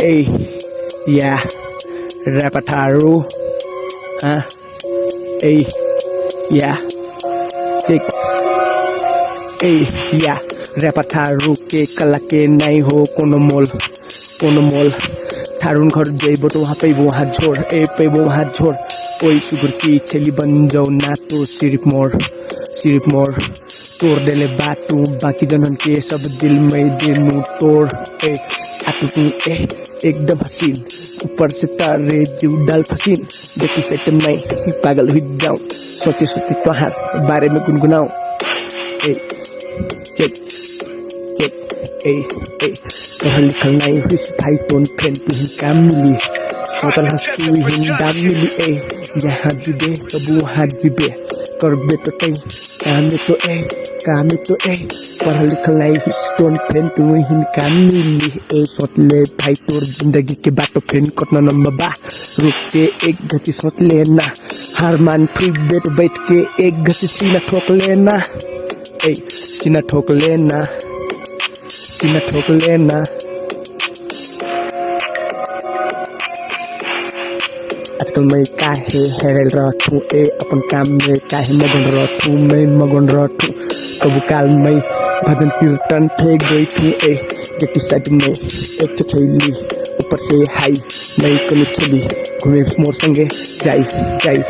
Hey, yeah, rapper tharu, huh? Hey, yeah, check. Hey, yeah, rapper tharu के कला के नहीं हो कोनो मोल थारून घर जइबो तो वहाँ पे वो हाथ छोड़ पे वो हाथ छोड़ ओई सुगर की छेली बन जाओ ना तो सिर्फ मोर तोड़ देले बातू बाकी जनन के सब दिल में दिनू तोड़ आतू तू एकदम हसीन ऊपर से तारे जीव डाल फसीन देखी सेट मैं पागल हुई जाऊं सोचे तुम्हार बारे में गुनगुनाऊं चेक पढ़ल लिखल नहीं हुई सिपाही तोन फ्रेंड तू ही काम मिली सोतल हंस तू ही दाम मिली यहाँ जीबे तब वहाँ जीबे करबे तो काम तो पढ़ल लिखल नहीं हुई तोन फ्रेंड तू ही काम मिली सोचले भाई तोर जिंदगी के बाटो फ्रेंड कतना नंबर बा रुक के एक गति सोच लेना हार मान फिर बैठ के एक गति सीना ठोक लेना आजकल मैं काहे हेरल रहूं अपन काम में काहे मगन रहूं कबू काल में भजन कीर्तन फेंक गई थी जेटी साइड में एक छैली ऊपर से हाई मैं कनु छली घूमे मोर संगे जाई